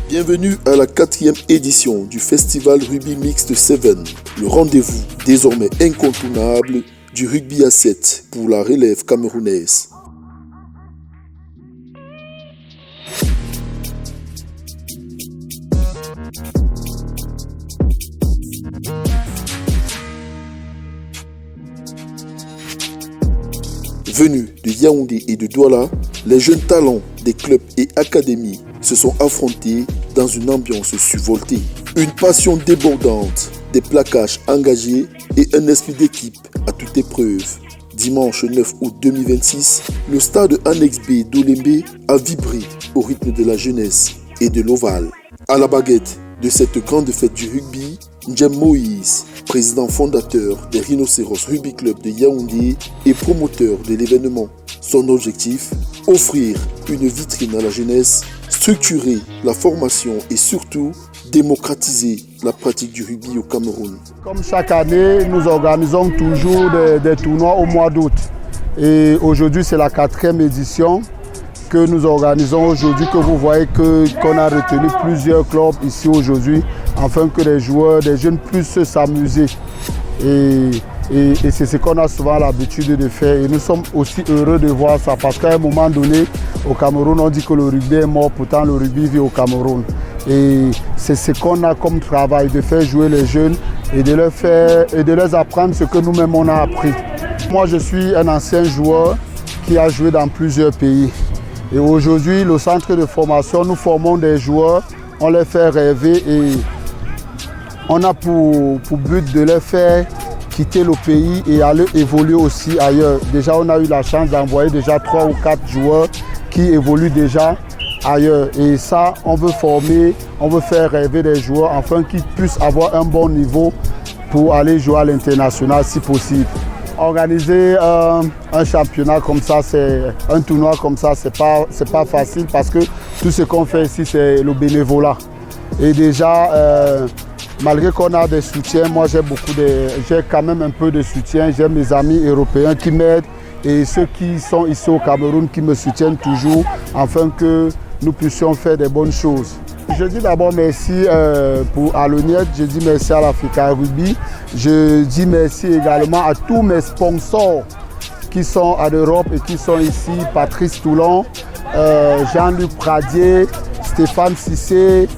Bienvenue à la 4e édition du Festival Rugby Mixte 7, le rendez-vous désormais incontournable du rugby à 7 pour la relève camerounaise. Venus de Yaoundé et de Douala, les jeunes talents des clubs et académies se sont affrontés dans une ambiance survoltée. Une passion débordante, des plaquages engagés et un esprit d'équipe à toute épreuve. Dimanche 9 août 2026, le stade Annexe B d'Olembe a vibré au rythme de la jeunesse et de l'ovale. À la baguette de cette grande fête du rugby, Ndjem Moïse, président fondateur des Rhinocéros Rugby Club de Yaoundé et promoteur de l'événement. Son objectif, offrir une vitrine à la jeunesse, structurer la formation et surtout démocratiser la pratique du rugby au Cameroun. Comme chaque année, nous organisons toujours des tournois au mois d'août. Et aujourd'hui, c'est la 4e édition que nous organisons aujourd'hui, que vous voyez qu'on a retenu plusieurs clubs ici aujourd'hui, afin que les joueurs, les jeunes puissent s'amuser. Et c'est ce qu'on a souvent l'habitude de faire. Et nous sommes aussi heureux de voir ça, parce qu'à un moment donné, au Cameroun, on dit que le rugby est mort, pourtant le rugby vit au Cameroun. Et c'est ce qu'on a comme travail, de faire jouer les jeunes et de leur apprendre ce que nous-mêmes on a appris. Moi, je suis un ancien joueur qui a joué dans plusieurs pays. Et aujourd'hui, le centre de formation, nous formons des joueurs, on les fait rêver et on a pour but de les faire quitter le pays et aller évoluer aussi ailleurs. Déjà, on a eu la chance d'envoyer déjà 3 ou 4 joueurs qui évoluent déjà ailleurs. Et ça, on veut former, on veut faire rêver des joueurs afin qu'ils puissent avoir un bon niveau pour aller jouer à l'international si possible. Organiser un championnat comme ça, un tournoi comme ça, c'est pas facile, parce que tout ce qu'on fait ici, c'est le bénévolat. Et déjà, malgré qu'on a des soutiens, moi j'ai quand même un peu de soutien. J'ai mes amis européens qui m'aident et ceux qui sont ici au Cameroun qui me soutiennent toujours afin que nous puissions faire des bonnes choses. Je dis d'abord merci à l'ONIET, je dis merci à l'Africa Rugby, je dis merci également à tous mes sponsors qui sont en Europe et qui sont ici, Patrice Toulon, Jean-Luc Pradier, Stéphane Cissé,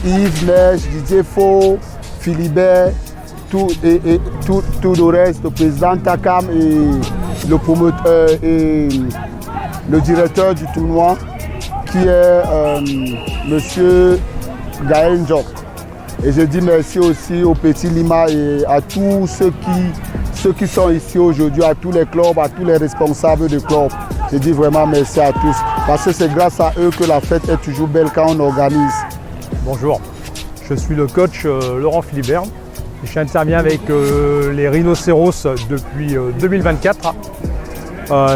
Yves Neige, Didier Faux, Philibert, tout le reste, le président Takam et le promoteur et le directeur du tournoi qui est monsieur Gaël Njok. Et je dis merci aussi au Petit Lima et à tous ceux qui sont ici aujourd'hui, à tous les clubs, à tous les responsables de clubs. Je dis vraiment merci à tous, parce que c'est grâce à eux que la fête est toujours belle quand on organise. Bonjour, je suis le coach Laurent Philibert. J'interviens avec les Rhinocéros depuis 2024.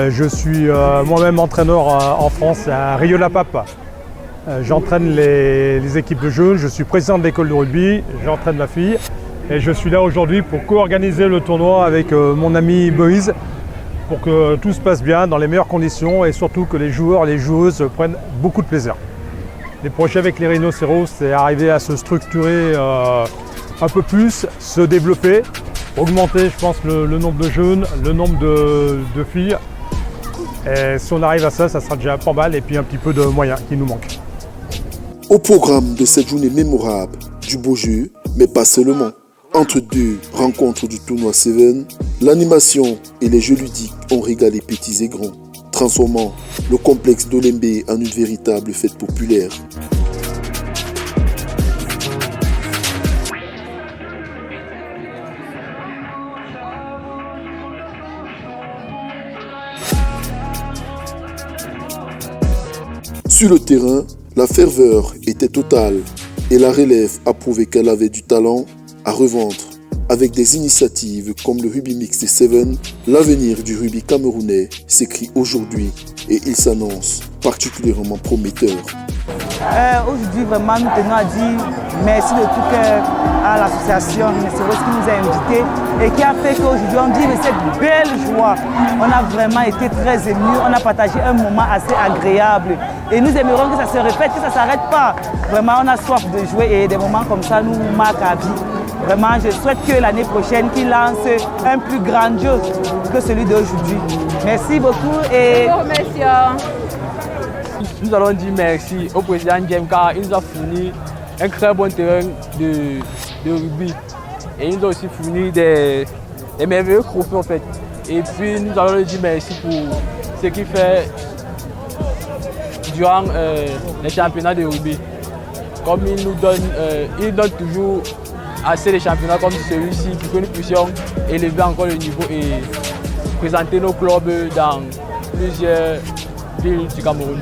Je suis moi-même entraîneur en France à Rieux-la-Pape. J'entraîne les équipes de jeunes, je suis président de l'école de rugby, j'entraîne ma fille. Et je suis là aujourd'hui pour co-organiser le tournoi avec mon ami Moïse, pour que tout se passe bien, dans les meilleures conditions et surtout que les joueurs et les joueuses prennent beaucoup de plaisir. Les projets avec les Rhinocéros, c'est arriver à se structurer un peu plus, se développer, augmenter, je pense, le nombre de jeunes, le nombre de filles. Et si on arrive à ça, ça sera déjà pas mal, et puis un petit peu de moyens qui nous manquent. Au programme de cette journée mémorable, du beau jeu, mais pas seulement. Entre deux rencontres du tournoi 7, l'animation et les jeux ludiques ont régalé petits et grands, transformant le complexe d'Olembe en une véritable fête populaire. Sur le terrain, la ferveur était totale et la relève a prouvé qu'elle avait du talent à revendre. Avec des initiatives comme le Rugby Mixte 7, l'avenir du rugby camerounais s'écrit aujourd'hui et il s'annonce particulièrement prometteur. Aujourd'hui, vraiment, nous tenons à dire merci de tout cœur à la l'association Rhinocéros qui nous a invités et qui a fait qu'aujourd'hui on vive cette belle joie. On a vraiment été très émus, on a partagé un moment assez agréable et nous aimerions que ça se répète, que ça ne s'arrête pas. Vraiment, on a soif de jouer et des moments comme ça nous marquent à vie. Vraiment, je souhaite que l'année prochaine, qu'il lance un plus grandiose que celui d'aujourd'hui. Merci beaucoup et... Nous allons dire merci au président Djem car il nous a fourni un très bon terrain de rugby. Et il nous a aussi fourni des merveilleux trophées en fait. Et puis nous allons lui dire merci pour ce qu'il fait durant les championnats de rugby. Comme il donne toujours assez de championnats comme celui-ci pour que nous puissions élever encore le niveau et présenter nos clubs dans plusieurs villes du Cameroun.